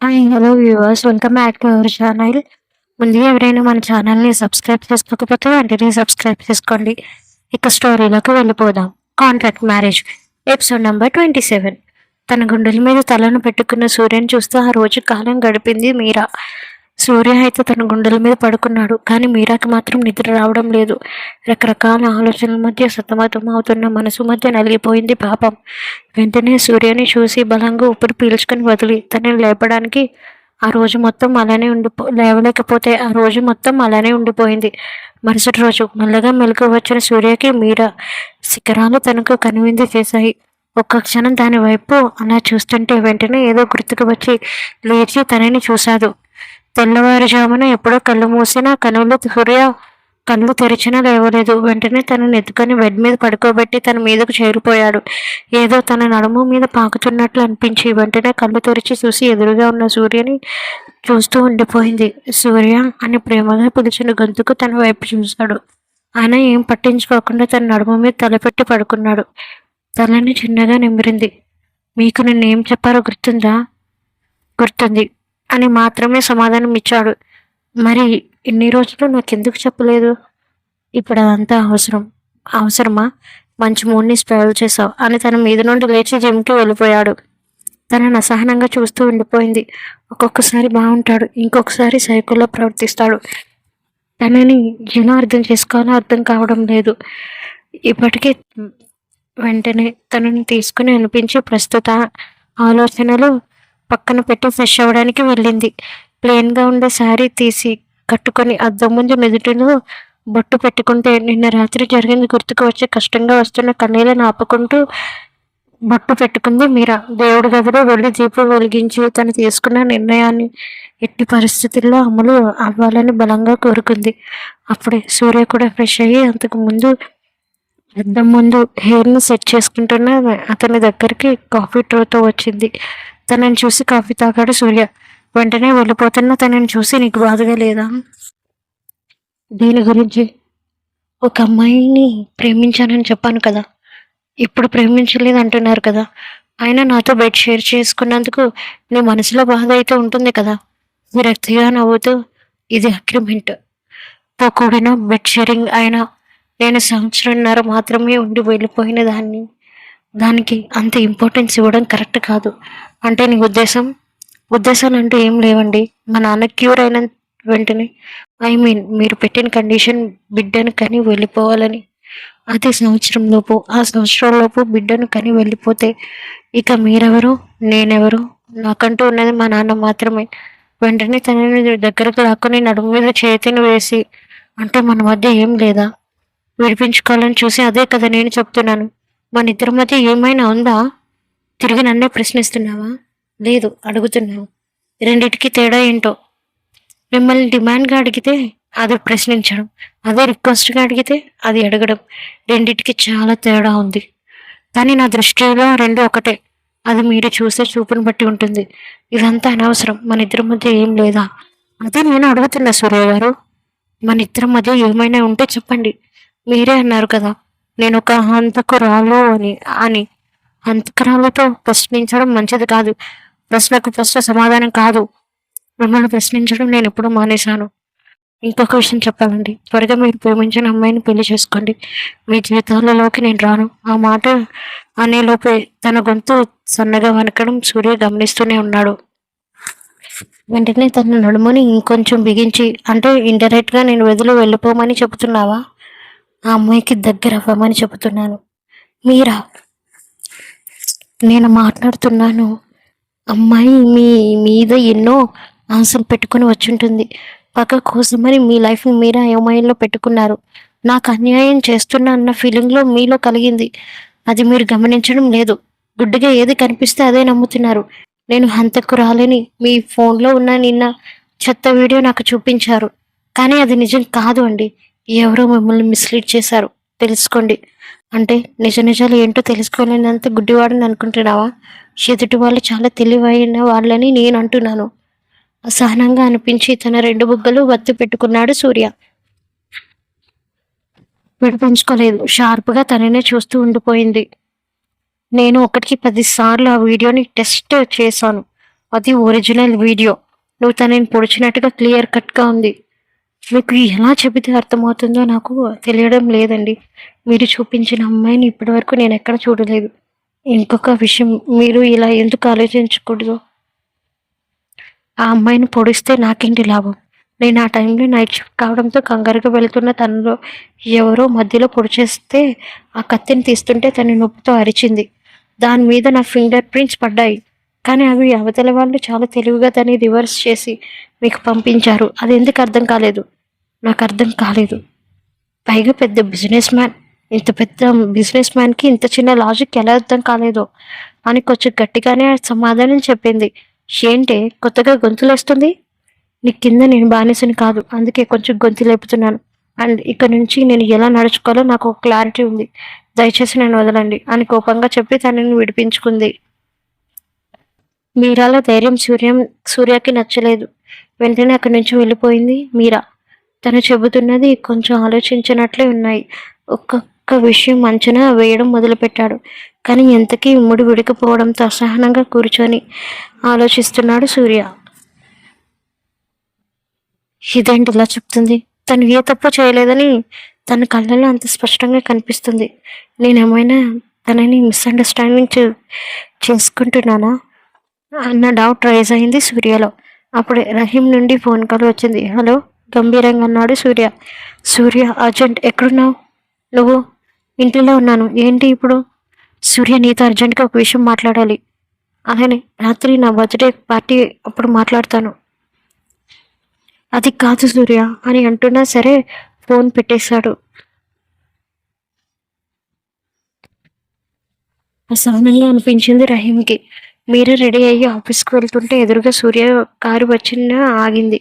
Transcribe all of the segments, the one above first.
Hi hello viewers, welcome back to our channel. ముందుగా ఎవరైనా మన ఛానల్ని సబ్స్క్రైబ్ చేసుకోకపోతే వెంటనే సబ్స్క్రైబ్ చేసుకోండి. ఇక స్టోరీలోకి వెళ్ళిపోదాం. Contract marriage episode number 27. తన గుండెల మీద తలను పెట్టుకున్న సూర్యని చూస్తూ ఆ రోజు కాలం గడిపింది మీరా. సూర్య అయితే తన గుండెల మీద పడుకున్నాడు, కానీ మీరాకి మాత్రం నిద్ర రావడం లేదు. రకరకాల ఆలోచనల మధ్య సతమతం అవుతున్న మనసు మధ్య నలిగిపోయింది పాపం. వెంటనే సూర్యని చూసి బలంగా ఊపిరి పీల్చుకొని వదిలి తనని లేపడానికి ఆ రోజు మొత్తం అలానే లేవలేకపోతే ఆ రోజు మొత్తం అలానే ఉండిపోయింది. మరుసటి రోజు మెల్లగా మెలకు వచ్చిన సూర్యకి మీరా శిఖరాలు తనకు కనువిందు చేశాయి. ఒక్క క్షణం దాని వైపు అలా చూస్తుంటే వెంటనే ఏదో గుర్తుకు వచ్చి లేచి తనని చూశాడు. తెల్లవారుజామున ఎప్పుడో కళ్ళు మూసినా సూర్య కళ్ళు తెరిచినా లేవలేదు. వెంటనే తనని ఎత్తుకొని బెడ్ మీద పడుకోబెట్టి తన మీదకు చేరిపోయాడు. ఏదో తన నడుము మీద పాకుతున్నట్లు అనిపించి వెంటనే కళ్ళు తెరిచి చూసి ఎదురుగా ఉన్న సూర్యని చూస్తూ ఉండిపోయింది. సూర్య అని ప్రేమగా పిలిచిన గొంతుకు తన వైపు చూశాడు. ఆయన ఏం పట్టించుకోకుండా తన నడుము మీద తలపెట్టి పడుకున్నాడు. తలని చిన్నగా నిమిరింది. మీకు నిన్నేం చెప్పారో గుర్తుందా? గుర్తుంది అని మాత్రమే సమాధానం ఇచ్చాడు. మరి ఇన్ని రోజులు నాకెందుకు చెప్పలేదు? ఇప్పుడు అదంతా అవసరమా? మంచి మూడ్ని స్పాయిల్ చేసావు అని తన మీద నుండి లేచి జిమ్కి వెళ్ళిపోయాడు. తనను అసహనంగా చూస్తూ ఉండిపోయింది. ఒక్కొక్కసారి బాగుంటాడు, ఇంకొకసారి సైకోలో ప్రవర్తిస్తాడు. తనని ఎలా అర్థం చేసుకోవాలో అర్థం కావడం లేదు. ఇప్పటికే వెంటనే తనని తీసుకుని అనిపించి ప్రస్తుత ఆలోచనలు పక్కన పెట్టి ఫ్రెష్ అవ్వడానికి వెళ్ళింది. ప్లెయిన్గా ఉండే శారీ తీసి కట్టుకొని అద్దం ముందు నుదుటిలో బొట్టు పెట్టుకుంటే నిన్న రాత్రి జరిగింది గుర్తుకు వచ్చి కష్టంగా వస్తున్న కన్నీళ్ళను ఆపుకుంటూ బొట్టు పెట్టుకుంది మీరా. దేవుడి గదిలో వెళ్ళి దీపం వెలిగించి తను తీసుకున్న నిర్ణయాన్ని ఎట్టి పరిస్థితుల్లో అమలు అవ్వాలని బలంగా కోరుకుంది. అప్పుడే సూర్య కూడా ఫ్రెష్ అయ్యి అంతకు ముందు అద్దం ముందు హెయిర్ని సెట్ చేసుకుంటున్న అతని దగ్గరికి కాఫీ ట్రోతో వచ్చింది. తనని చూసి కాఫీ తాగాడు సూర్య. వెంటనే వెళ్ళిపోతున్న తనని చూసి నీకు బాధగా లేదా? దీని గురించి ఒక అమ్మాయిని ప్రేమించానని చెప్పాను కదా, ఇప్పుడు ప్రేమించలేదు అంటున్నారు కదా. అయినా నాతో బెడ్ షేర్ చేసుకున్నందుకు నీ మనసులో బాధ అయితే ఉంటుంది కదా. విరక్తిగా నవ్వుతూ ఇది అగ్రిమెంట్తో కూడిన బెడ్ షేరింగ్ అయినా నేను సంవత్సరంన్నర మాత్రమే ఉండి వెళ్ళిపోయిన దానికి అంత ఇంపార్టెన్స్ ఇవ్వడం కరెక్ట్ కాదు. అంటే నీ ఉద్దేశాలు అంటూ ఏం లేవండి. మా నాన్న క్యూర్ అయిన వెంటనే మీరు పెట్టిన కండిషన్ బిడ్డను కని వెళ్ళిపోవాలని. అదే ఆ సంవత్సరంలోపు బిడ్డను కని వెళ్ళిపోతే ఇక మీరెవరు, నేనెవరు? నాకంటూ ఉన్నది మా నాన్న మాత్రమే. వెంటనే తనని దగ్గరకు లాక్కొని నడుము మీద చేతిని వేసి అంటే మన మధ్య ఏం లేదా? విడిపించుకోవాలని చూసి అదే కదా నేను చెప్తున్నాను. మన ఇద్దరి మధ్య ఏమైనా ఉందా? తిరిగి నన్నే ప్రశ్నిస్తున్నావా? లేదు, అడుగుతున్నావు. రెండిటికి తేడా ఏంటో? మిమ్మల్ని డిమాండ్గా అడిగితే అది ప్రశ్నించడం, అదే రిక్వెస్ట్గా అడిగితే అది అడగడం. రెండిటికి చాలా తేడా ఉంది. కానీ నా దృష్టిలో రెండు ఒకటే. అది మీరు చూసే చూపును బట్టి ఉంటుంది. ఇదంతా అనవసరం. మన ఇద్దరి మధ్య ఏం లేదా? అదే నేను అడుగుతున్నా సూర్య గారు. మన ఇద్దరి మధ్య ఏమైనా ఉంటే చెప్పండి. మీరే అన్నారు కదా నేను ఒక హంతకురాలు అని. హంతకురాలతో ప్రశ్నించడం మంచిది కాదు. ప్రశ్నకు ప్రశ్న సమాధానం కాదు. మిమ్మల్ని ప్రశ్నించడం నేను ఎప్పుడూ మానేశాను. ఇంకొక విషయం చెప్పాలండి, త్వరగా మీరు ప్రేమించిన అమ్మాయిని పెళ్లి చేసుకోండి. మీ జీవితాలలోకి నేను రాను. ఆ మాట అనేలోపే తన గొంతు సన్నగా వనకడం సూర్య గమనిస్తూనే ఉన్నాడు. వెంటనే తన నడుముని ఇంకొంచెం బిగించి అంటే ఇండైరెక్ట్గా నేను వెళ్ళిపోమని చెబుతున్నావా? ఆ అమ్మాయికి దగ్గర అవ్వమని చెబుతున్నాను. మీరా? నేను మాట్లాడుతున్నాను. అమ్మాయి మీ మీద ఎన్నో ఆశలు పెట్టుకుని వచ్చుంటుంది. పక్క కోసమని మీ లైఫ్ని మీరే అయోమయంలో పెట్టుకున్నారు. నాకు అన్యాయం చేస్తున్నా అన్న ఫీలింగ్లో మీలో కలిగింది. అది మీరు గమనించడం లేదు. గుడ్డిగా ఏది కనిపిస్తే అదే నమ్ముతున్నారు. నేను హంతకురాలని మీ ఫోన్లో ఉన్న నిన్న చెత్త వీడియో నాకు చూపించారు. కానీ అది నిజం కాదు అండి. ఎవరో మిమ్మల్ని మిస్లీడ్ చేశారు. తెలుసుకోండి. అంటే నిజాలు ఏంటో తెలుసుకోలేనంత గుడ్డివాడని అనుకుంటున్నావా? ఎదుటి వాళ్ళు చాలా తెలివైన వాళ్ళని నేను అంటున్నాను. అసహనంగా అనిపించి తన రెండు బుగ్గలు వత్తి పెట్టుకున్నాడు సూర్య. విడిపించుకోలేదు. షార్ప్గా తననే చూస్తూ ఉండిపోయింది. నేను 1కి 10 సార్లు ఆ వీడియోని టెస్ట్ చేశాను. అది ఒరిజినల్ వీడియో. నువ్వు తనని పొడిచినట్టుగా క్లియర్ కట్గా ఉంది. మీకు ఎలా చెబితే అర్థమవుతుందో నాకు తెలియడం లేదండి. మీరు చూపించిన అమ్మాయిని ఇప్పటివరకు నేను ఎక్కడ చూడలేదు. ఇంకొక విషయం, మీరు ఇలా ఎందుకు ఆలోచించకూడదు? ఆ అమ్మాయిని పొడిస్తే నాకేంటి లాభం? నేను ఆ టైంలో నైట్ షిఫ్ట్ కావడంతో కంగారుగా వెళ్తున్న తనలో ఎవరో మధ్యలో పొడిచేస్తే ఆ కత్తిని తీస్తుంటే తన నొప్పితో అరిచింది. దాని మీద నా ఫింగర్ ప్రింట్స్ పడ్డాయి. కానీ అవి అవతల వాళ్ళు చాలా తెలివిగా దాన్ని రివర్స్ చేసి మీకు పంపించారు. అది ఎందుకు అర్థం కాలేదు? నాకు అర్థం కాలేదు. పైగా పెద్ద బిజినెస్ మ్యాన్, ఇంత పెద్ద బిజినెస్ మ్యాన్కి ఇంత చిన్న లాజిక్ ఎలా అర్థం కాలేదో అని కొంచెం గట్టిగానే సమాధానం చెప్పింది. ఏంటే కొత్తగా గొంతులేస్తుంది? నీ కింద నేను బానిసని కాదు, అందుకే కొంచెం గొంతు లేపుతున్నాను. అండ్ ఇక్కడ నుంచి నేను ఎలా నడుచుకోవాలో నాకు ఒక క్లారిటీ ఉంది. దయచేసి నన్ను వదలండి అని కోపంగా చెప్పి తనని విడిపించుకుంది. మీరాలో ధైర్యం సూర్యకి నచ్చలేదు. వెంటనే అక్కడి నుంచి వెళ్ళిపోయింది మీరా. తను చెబుతున్నది కొంచెం ఆలోచించినట్లే ఉన్నాయి. ఒక్కొక్క విషయం అంచనా వేయడం మొదలుపెట్టాడు. కానీ ఎంతకీ ముడి విడికపోవడంతో అసహనంగా కూర్చొని ఆలోచిస్తున్నాడు సూర్య. ఇదేంటి ఇలా చెప్తుంది? తను ఏ తప్పు చేయలేదని తన కళ్ళలో అంత స్పష్టంగా కనిపిస్తుంది. నేనేమైనా తనని మిస్అండర్స్టాండింగ్ చేసుకుంటున్నానా అన్న డౌట్ రైజ్ అయింది సూర్యలో. అప్పుడే రహీం నుండి ఫోన్ కాల్ వచ్చింది. హలో, గంభీరంగా అన్నాడు సూర్య. సూర్య, అర్జెంట్, ఎక్కడున్నావు? నువ్వు? ఇంట్లో ఉన్నాను. ఏంటి ఇప్పుడు? సూర్య, నీతో అర్జెంట్గా ఒక విషయం మాట్లాడాలి. అలానే రాత్రి నా బర్త్డే పార్టీ అప్పుడు మాట్లాడతాను. అది కాదు సూర్య అని అంటున్నా సరే ఫోన్ పెట్టేశాడు. అసహనంగా అనిపించింది రహీంకి. మీరే రెడీ అయ్యి ఆఫీస్కి వెళ్తుంటే ఎదురుగా సూర్య కారు వచ్చిన ఆగింది.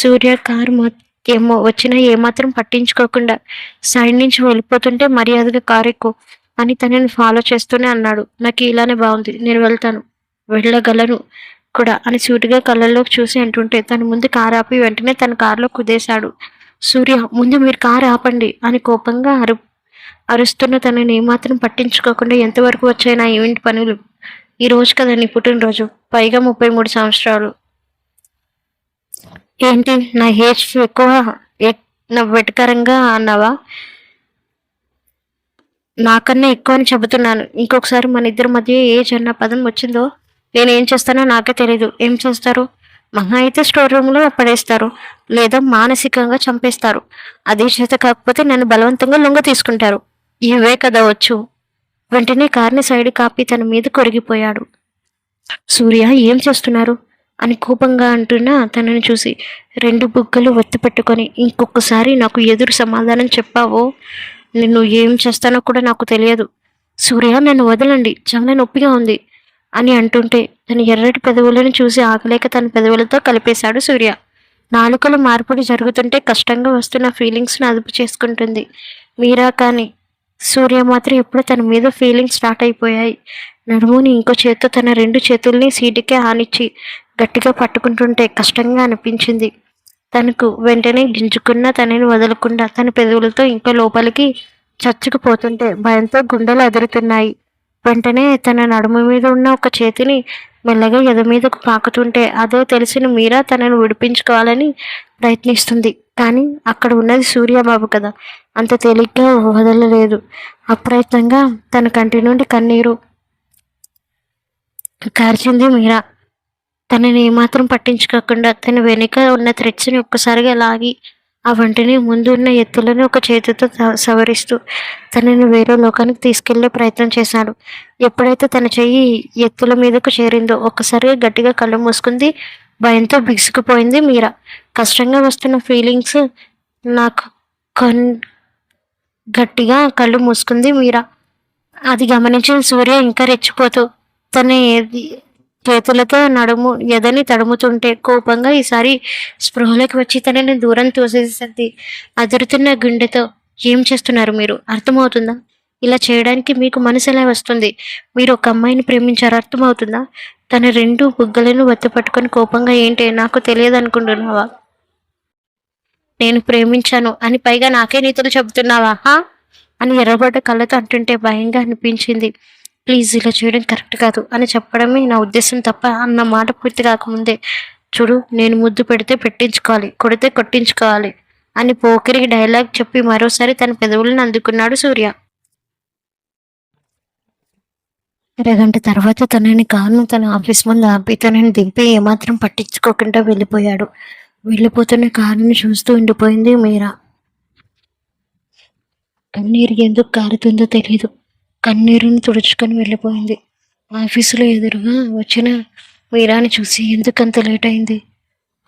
సూర్య కారు ఏమో వచ్చినా ఏమాత్రం పట్టించుకోకుండా సైడ్ నుంచి వెళ్ళిపోతుంటే మర్యాదగా కారు ఎక్కువ అని తనని ఫాలో చేస్తూనే అన్నాడు. నాకు ఇలానే బాగుంది, నేను వెళ్తాను, వెళ్ళగలను కూడా అని సూటిగా కళ్ళల్లోకి చూసి అంటుంటే తన ముందు కారు ఆపి వెంటనే తన కారులో కుదేశాడు. సూర్య, ముందు మీరు కారు ఆపండి అని కోపంగా అరుస్తున్న తనని ఏమాత్రం పట్టించుకోకుండా ఎంతవరకు వచ్చాయి నా ఈవెంట్ పనులు? ఈ రోజు కదా నీ పుట్టినరోజు, పైగా 33 సంవత్సరాలు. ఏంటి నా ఏజ్ ఎక్కువ నా వెటకరంగా అన్నావా? నాకన్నా ఎక్కువ అని చెబుతున్నాను. ఇంకొకసారి మన ఇద్దరి మధ్య ఏజ్ అన్న పదం వచ్చిందో నేనేం చేస్తానో నాకే తెలీదు. ఏం చేస్తారు? మహా అయితే స్టోర్ రూమ్లో పడేస్తారు, లేదా మానసికంగా చంపేస్తారు. అదే చేత కాకపోతే నన్ను బలవంతంగా లొంగ తీసుకుంటారు. ఇవే కదా వచ్చు. వెంటనే కార్ని సైడ్ కాపి తన మీద కొరిగిపోయాడు. సూర్య, ఏం చేస్తున్నారు అని కోపంగా అంటున్నా తనని చూసి 2 బుగ్గలు ఒత్తి పెట్టుకొని, ఇంకొకసారి నాకు ఎదురు సమాధానం చెప్పావో నిన్ను ఏం చేస్తానో కూడా నాకు తెలియదు. సూర్య, నన్ను వదలండి, చాలా నొప్పిగా ఉంది అని అంటుంటే తన ఎర్రటి పెదవులను చూసి ఆగలేక తన పెదవులతో కలిపేశాడు సూర్య. నాలుకలు మార్పులు జరుగుతుంటే కష్టంగా వస్తున్న ఫీలింగ్స్ని అదుపు చేసుకుంటుంది మీరా. కానీ సూర్య మాత్రం ఎప్పుడు తన మీద ఫీలింగ్స్ స్టార్ట్ అయిపోయాయి. నడుముని ఇంకో చేత్తో తన 2 చేతుల్ని సీటుకే ఆనిచ్చి గట్టిగా పట్టుకుంటుంటే కష్టంగా అనిపించింది తనకు. వెంటనే గింజుకున్న తనని వదలకుండా తన పెదవులతో ఇంకా లోపలికి చచ్చుకుపోతుంటే భయంతో గుండెలు అదురుతున్నాయి. వెంటనే తన నడుము మీద ఉన్న ఒక చేతిని మెల్లగా ఎద మీదకు పాకుతుంటే అదే తెలిసిన మీరా తనను విడిపించుకోవాలని ప్రయత్నిస్తుంది. కానీ అక్కడ ఉన్నది సూర్యబాబు కదా, అంత తేలిగ్గా వదలలేదు. అప్రయత్నంగా తన కంటి నుండి కన్నీరు కార్చింది మీరా. తనని ఏమాత్రం పట్టించుకోకుండా తన వెనుక ఉన్న థ్రెడ్స్ని ఒక్కసారిగా లాగి ఆ వెంటనే ముందు ఉన్న ఎత్తులను ఒక చేతితో సవరిస్తూ తనని వేరే లోకానికి తీసుకెళ్లే ప్రయత్నం చేశాడు. ఎప్పుడైతే తన చెయ్యి ఎత్తుల మీదకు చేరిందో ఒక్కసారిగా గట్టిగా కళ్ళు మూసుకుంది. భయంతో బిగుసుకుపోయింది మీరా. కష్టంగా వస్తున్న ఫీలింగ్స్ నాకు గట్టిగా కళ్ళు మూసుకుంది మీరా. అది గమనించిన సూర్య ఇంకా రెచ్చిపోతూ తన చేతులతో నడుము ఎదని తడుముతుంటే కోపంగా ఈసారి స్పృహలోకి వచ్చి తనని దూరం తోసేసింది. అదురుతున్న గుండెతో, ఏం చేస్తున్నారు మీరు? అర్థమవుతుందా? ఇలా చేయడానికి మీకు మనసు ఎలా వస్తుంది? మీరు ఒక అమ్మాయిని ప్రేమించారు, అర్థమవుతుందా? తన 2 బుగ్గలను వత్తి పట్టుకొని కోపంగా, ఏంటి నాకు తెలియదు అనుకుంటున్నావా? నేను ప్రేమించాను అని పైగా నాకే నీతులు చెబుతున్నావా అని ఎర్రబడ్డ కళ్ళతో అంటుంటే భయంగా అనిపించింది. ప్లీజ్ ఇలా చేయడం కరెక్ట్ కాదు అని చెప్పడమే నా ఉద్దేశం తప్ప అన్న మాట పూర్తి కాకముందే చూడు నేను ముద్దు పెడితే పెట్టించుకోవాలి, కొడితే కొట్టించుకోవాలి అని పోకిరి డైలాగ్ చెప్పి మరోసారి తన పెదవులను అందుకున్నాడు సూర్య. అరగంట తర్వాత తనని కారును తన ఆఫీస్ ముందు ఆపి తనని దింపి ఏమాత్రం పట్టించుకోకుండా వెళ్ళిపోయాడు. వెళ్ళిపోతున్న కారుని చూస్తూ ఉండిపోయింది మీరా. కన్నీరు ఎందుకు కారుతుందో తెలీదు. కన్నీరుని తుడుచుకొని వెళ్ళిపోయింది. ఆఫీసులో ఎదురుగా వచ్చిన మీరాని చూసి ఎందుకంత లేట్ అయింది,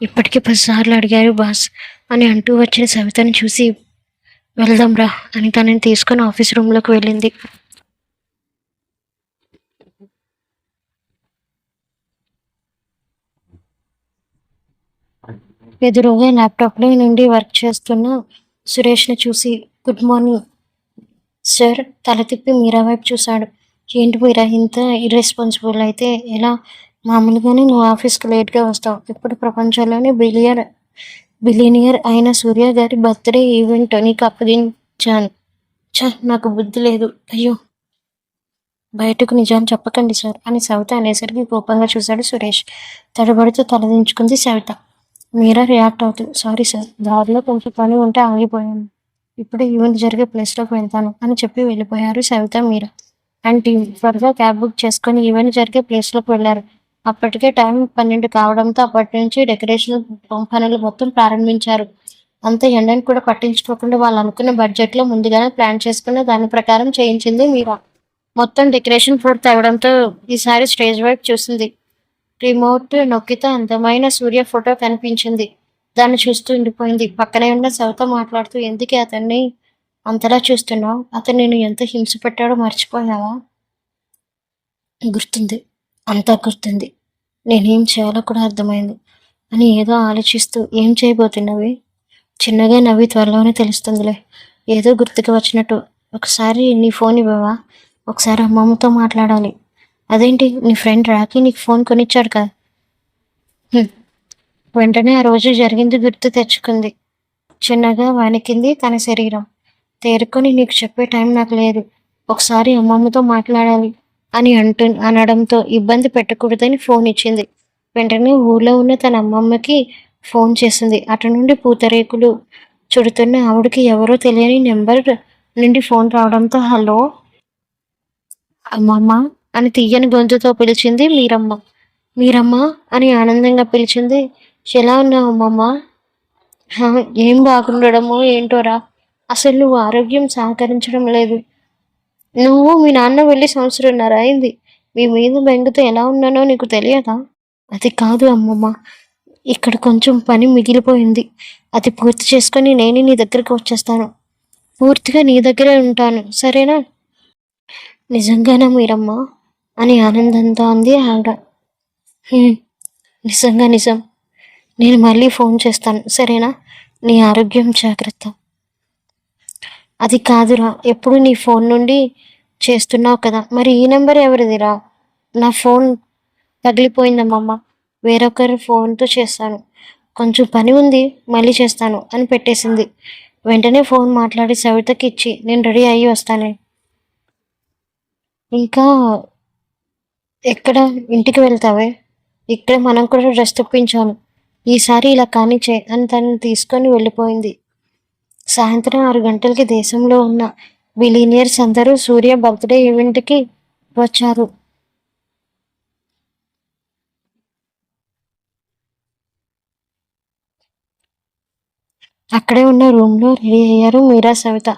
ఇప్పటికీ 10 సార్లు అడిగారు బాస్ అని అంటూ వచ్చిన సవితని చూసి వెళ్దాం రా అని తనని తీసుకొని ఆఫీస్ రూమ్లోకి వెళ్ళింది. ఎదురుగా ల్యాప్టాప్లో నుండి వర్క్ చేస్తున్న సురేష్ని చూసి గుడ్ మార్నింగ్ సార్ తల తిప్పి మీరా వైపు చూశాడు. ఏంటి మీరా ఇంత ఇర్రెస్పాన్సిబుల్ అయితే ఎలా? మామూలుగానే నువ్వు ఆఫీస్కి లేట్గా వస్తావు. ఇప్పుడు ప్రపంచంలోనే బిలియనియర్ అయిన సూర్య గారి బర్త్డే ఈవెంట్ నీకు అప్పగించాను. నాకు బుద్ధి లేదు. అయ్యో బయటకు నిజాన్ని చెప్పకండి సార్ అని సవిత అనేసరికి కోపంగా చూశాడు సురేష్. తడబడితో తలదించుకుంది సవిత. మీరా రియాక్ట్ అవుతుంది. సారీ సార్, దారిలో కొంచెం పని ఉంటే ఆగిపోయాను. ఇప్పుడే ఈవెంట్ జరిగే ప్లేస్లోకి వెళ్తాను అని చెప్పి వెళ్ళిపోయారు సవిత, మీరా అండ్ టీమ్. త్వరగా క్యాబ్ బుక్ చేసుకొని ఈవెంట్ జరిగే ప్లేస్లోకి వెళ్ళారు. అప్పటికే టైం 12 కావడంతో అప్పటి నుంచి డెకరేషన్ పనులు మొత్తం ప్రారంభించారు. అంత ఎండని కూడా పట్టించుకోకుండా వాళ్ళు అనుకున్న బడ్జెట్లో ముందుగానే ప్లాన్ చేసుకున్న దాని ప్రకారం చేయించింది మీరా. మొత్తం డెకరేషన్ పూర్తి అవడంతో ఈసారి స్టేజ్ వైపు చూసింది. రిమోట్ నొక్కితే అందమైన సూర్య ఫోటో కనిపించింది. దాన్ని చూస్తూ ఉండిపోయింది. పక్కనే ఉన్న సవిత మాట్లాడుతూ ఎందుకే అతన్ని అంతలా చూస్తున్నావు? అతను నేను ఎంత హింస పెట్టాడో మర్చిపోయావా? గుర్తుంది, అంతా గుర్తుంది. నేనేం చేయాలో కూడా అర్థమైంది అని ఏదో ఆలోచిస్తూ ఏం చేయబోతున్నవి? చిన్నగా నవ్వి త్వరలోనే తెలుస్తుందిలే. ఏదో గుర్తుకు వచ్చినట్టు. ఒకసారి నీ ఫోన్ ఇవ్వవా? ఒకసారి అమ్మమ్మతో మాట్లాడాలి. అదేంటి నీ ఫ్రెండ్ రాకి నీకు ఫోన్ కొనిచ్చాడు కదా? వెంటనే ఆ రోజు జరిగింది గుర్తు తెచ్చుకుంది. చిన్నగా వణికింది తన శరీరం. తేరుకొని నీకు చెప్పే టైం నాకు లేదు, ఒకసారి అమ్మమ్మతో మాట్లాడాలి అని అనడంతో ఇబ్బంది పెట్టకూడదని ఫోన్ ఇచ్చింది. వెంటనే ఊళ్ళో ఉన్న తన అమ్మమ్మకి ఫోన్ చేసింది. అటు నుండి పూతరేకులు చుడుతున్న ఆవిడకి ఎవరో తెలియని నెంబర్ నుండి ఫోన్ రావడంతో హలో అమ్మమ్మ అని తీయని గొంతుతో పిలిచింది మీరమ్మ. మీరమ్మ అని ఆనందంగా పిలిచింది. ఎలా ఉన్నావు అమ్మమ్మ? ఏం బాగుండడమో ఏంటోరా, అసలు నువ్వు ఆరోగ్యం సహకరించడం లేదు. నువ్వు మీ నాన్న వెళ్ళి 1 సంవత్సరంన్నర అయింది. మీ మీద బెంగతో ఎలా ఉన్నానో నీకు తెలియదా? అది కాదు అమ్మమ్మ, ఇక్కడ కొంచెం పని మిగిలిపోయింది. అది పూర్తి చేసుకొని నేనే నీ దగ్గరికి వచ్చేస్తాను. పూర్తిగా నీ దగ్గరే ఉంటాను, సరేనా? నిజంగానా మీరమ్మ అని ఆనందంతో అంది ఆవిడ. నిజంగా నిజం. నేను మళ్ళీ ఫోన్ చేస్తాను, సరేనా? నీ ఆరోగ్యం జాగ్రత్త. అది కాదురా, ఎప్పుడు నీ ఫోన్ నుండి చేస్తున్నావు కదా, మరి ఈ నెంబర్ ఎవరిదిరా? నా ఫోన్ పగిలిపోయిందమ్మమ్మ, వేరొకరి ఫోన్తో చేస్తాను, కొంచెం పని ఉంది, మళ్ళీ చేస్తాను అని పెట్టేసింది. వెంటనే ఫోన్ మాట్లాడి సవితకి ఇచ్చి నేను రెడీ అయ్యి వస్తానే. ఇంకా ఎక్కడ? ఇంటికి వెళ్తావే? ఇక్కడే మనం కూడా డ్రెస్ తెప్పించాను, ఈసారి ఇలా కానిచ్చే అని తనని తీసుకొని వెళ్ళిపోయింది. సాయంత్రం 6 గంటలకి దేశంలో ఉన్న బిలీనియర్స్ అందరూ సూర్య బర్త్డే ఈవెంట్కి వచ్చారు. అక్కడే ఉన్న రూమ్లో రెడీ అయ్యారు మీరా, సవిత.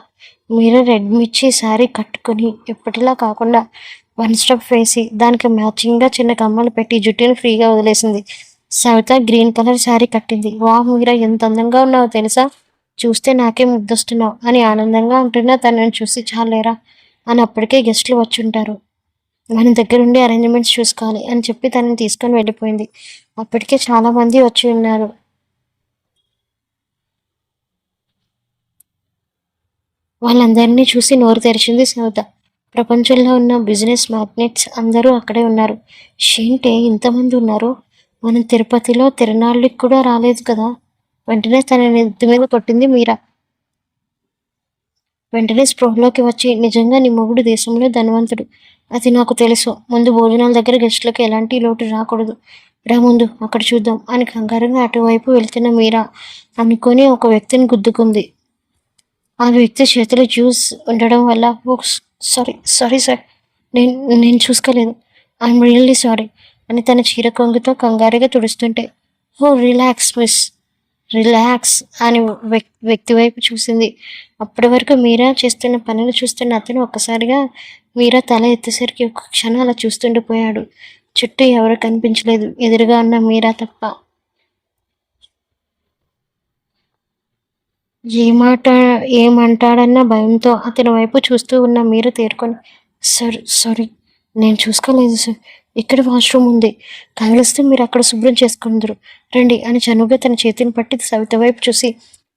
మీరా రెడ్ మిర్చి శారీ కట్టుకుని ఎప్పటిలా కాకుండా 1 స్టెప్ వేసి దానికి మ్యాచింగ్గా చిన్న కమ్మలు పెట్టి జుట్టుని ఫ్రీగా వదిలేసింది. సవిత గ్రీన్ కలర్ శారీ కట్టింది. వా మీరా ఎంత అందంగా ఉన్నావో తెలుసా, చూస్తే నాకే ముద్దొస్తున్నావు అని ఆనందంగా అంటున్నా తనని చూసి చాలేరా అని అప్పటికే గెస్ట్లు వచ్చుంటారు, మన దగ్గరుండి అరేంజ్మెంట్స్ చూసుకోవాలి అని చెప్పి తనని తీసుకొని వెళ్ళిపోయింది. అప్పటికే చాలామంది వచ్చి ఉన్నారు. వాళ్ళందరినీ చూసి నోరు తెరిచింది సవిత. ప్రపంచంలో ఉన్న బిజినెస్ మ్యాగ్నెట్స్ అందరూ అక్కడే ఉన్నారు. ఏంటే ఇంతమంది ఉన్నారు, మనం తిరుపతిలో తిరునాళ్ళకి కూడా రాలేదు కదా. వెంటనే తన నెత్తి మీద కొట్టింది మీరా. వెంటనే స్పృహలోకి వచ్చి, నిజంగా నీ మొగుడు దేశంలో ధనవంతుడు, అది నాకు తెలుసు. ముందు భోజనాల దగ్గర గెస్టులకు ఎలాంటి లోటు రాకూడదు. రా ముందు అక్కడ చూద్దాం అని కంగారుగా అటువైపు వెళ్తున్న మీరా అనుకొని ఒక వ్యక్తిని గుద్దుకుంది. ఆ వ్యక్తి చేతిలో జ్యూస్ ఉండడం వల్ల, ఓ సారీ సారీ సార్, నేను చూసుకోలేదు, ఐఎమ్ రియల్లీ సారీ అని తన చీర కొంగుతో కంగారుగా తుడుస్తుంటే, ఓ రిలాక్స్ మిస్, రిలాక్స్ అని వ్యక్తి వైపు చూసింది. అప్పటి వరకు మీరా చేస్తున్న పనులు చూస్తున్న అతను ఒక్కసారిగా మీరా తల ఎత్తేసరికి ఒక క్షణం అలా చూస్తుండిపోయాడు. చుట్టూ ఎవరు కనిపించలేదు, ఎదురుగా ఉన్న మీరా తప్ప. ఏమంటాడన్న భయంతో అతని వైపు చూస్తూ ఉన్న మీరా తేరుకొని, సార్ సారీ, నేను చూసుకోలేదు సార్, ఇక్కడ వాష్రూమ్ ఉంది, కావలిస్తే మీరు అక్కడ శుభ్రం చేసుకుందరు రండి అని చనువుగా తన చేతిని పట్టి సవిత వైపు చూసి,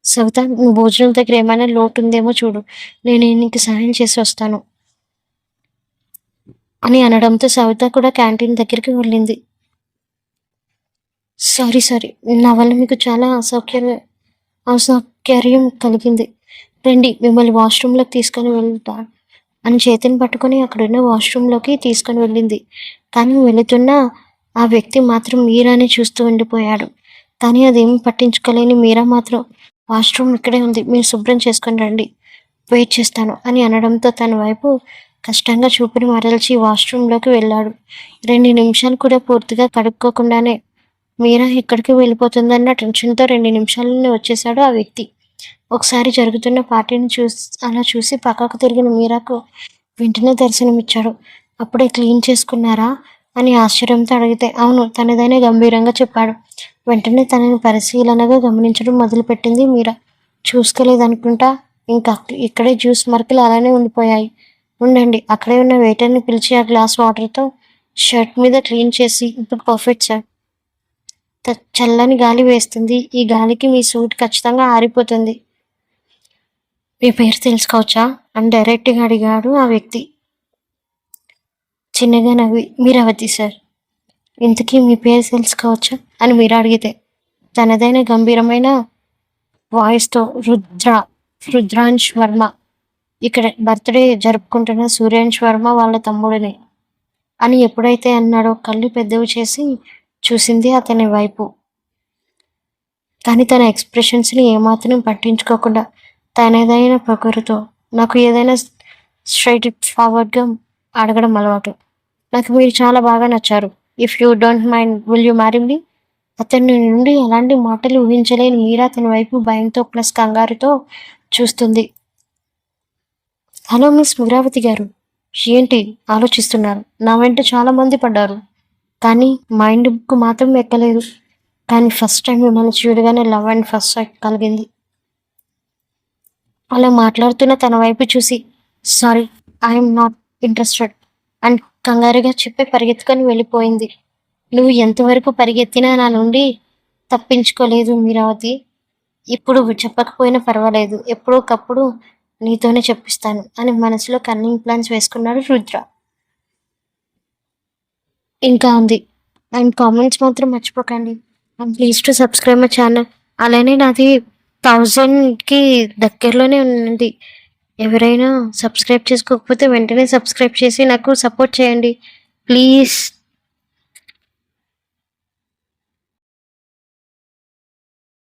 సవిత నువ్వు భోజనం దగ్గర ఏమైనా లోటు ఉందేమో చూడు, నేను నీకు సహాయం చేసి వస్తాను అని అనడంతో సవిత కూడా క్యాంటీన్ దగ్గరికి వెళ్ళింది. సారీ సారీ, నా వల్ల మీకు చాలా అసౌకర్యం కలిగింది, రండి మిమ్మల్ని వాష్రూమ్లోకి తీసుకొని వెళ్తా అని చేతిని పట్టుకొని అక్కడున్న వాష్రూమ్లోకి తీసుకొని వెళ్ళింది. కానీ వెళుతున్న ఆ వ్యక్తి మాత్రం మీరాని చూస్తూ ఉండిపోయాడు. కానీ అదేమి పట్టించుకోలేని మీరా మాత్రం, వాష్రూమ్ ఇక్కడే ఉంది, మీరు శుభ్రం చేసుకొని రండి, వెయిట్ చేస్తాను అని అనడంతో తన వైపు కష్టంగా చూపుని మరల్చి వాష్రూమ్లోకి వెళ్ళాడు. 2 నిమిషాలు కూడా పూర్తిగా కడుక్కోకుండానే మీరా ఎక్కడికి వెళ్ళిపోతుందన్న టెన్షన్తో 2 నిమిషాల్లోనే వచ్చేశాడు ఆ వ్యక్తి. ఒకసారి జరుగుతున్న పార్టీని అలా చూసి పక్కకు తిరిగిన మీరాకు వెంటనే దర్శనమిచ్చాడు. అప్పుడే క్లీన్ చేసుకున్నారా అని ఆశ్చర్యంతో అడిగితే, అవును తనదైనా గంభీరంగా చెప్పాడు. వెంటనే తనని పరిశీలనగా గమనించడం మొదలుపెట్టింది మీరా. చూసుకోలేదనుకుంటా, ఇంకా ఇక్కడే జ్యూస్ మరకలు అలానే ఉండిపోయాయి, ఉండండి అక్కడే ఉన్న వెయిటర్ని పిలిచి ఆ గ్లాస్ వాటర్తో షర్ట్ మీద క్లీన్ చేసి, ఇప్పుడు పర్ఫెక్ట్ సార్, చల్లని గాలి వేస్తుంది, ఈ గాలికి మీ సూట్ ఖచ్చితంగా ఆరిపోతుంది, మీ పేరు తెలుసుకోవచ్చా అని డైరెక్ట్గా అడిగాడు ఆ వ్యక్తి. చిన్నగా నవ్వి, మీరావతి సార్. ఇంతకీ మీ పేరు తెలుసుకోవచ్చా అని మీరు అడిగితే, తనదైన గంభీరమైన వాయిస్తో, రుద్రాంశ్ వర్మ, ఇక్కడ బర్త్డే జరుపుకుంటున్న సూర్యాంశ్ వర్మ వాళ్ళ తమ్ముడిని అని ఎప్పుడైతే అన్నాడో కళ్ళు పెద్దవి చేసి చూసింది అతని వైపు. కానీ తన ఎక్స్ప్రెషన్స్ని ఏమాత్రం పట్టించుకోకుండా తనదైన పొగరుతో, నాకు ఏదైనా స్ట్రైట్ ఫార్వర్డ్గా అడగడం అలవాటు, నాకు మీరు చాలా బాగా నచ్చారు, if you don't mind will you marry me. అతని నుండి అలాంటి మాటలు ఊహించలేని మీరా తన వైపు భయంతో ప్లస్ కంగారుతో చూస్తుంది. హలో మిస్ మీరావతి గారు, ఏంటి ఆలోచిస్తున్నారు, నా వెంట చాలా మంది పడ్డారు కానీ మైండ్కు మాత్రం ఎక్కలేదు, కానీ ఫస్ట్ టైం మిమ్మల్ని చూడగానే లవ్ అండ్ ఫస్ట్ సైట్ కలిగింది. అలా మాట్లాడుతున్న తన వైపు చూసి, సారీ ఐఎమ్ నాట్ ఇంట్రెస్టెడ్ అని కంగారుగా చెప్పి పరిగెత్తుకొని వెళ్ళిపోయింది. నువ్వు ఎంతవరకు పరిగెత్తినా నా నుండి తప్పించుకోలేదు మీరావతి, ఇప్పుడు చెప్పకపోయినా పర్వాలేదు, ఎప్పుడోకప్పుడు నీతోనే చెప్పిస్తాను అని మనసులో కన్నింగ్ ప్లాన్స్ వేసుకున్నాడు రుద్ర. ఇంకా ఉంది అండ్ కామెంట్స్ మాత్రం మర్చిపోకండి. And please to subscribe my channel. అలానే నాది 1000కి దగ్గరలోనే ఉంది. ఎవరైనా సబ్స్క్రైబ్ చేసుకోకపోతే వెంటనే సబ్స్క్రైబ్ చేసి నాకు సపోర్ట్ చేయండి ప్లీజ్.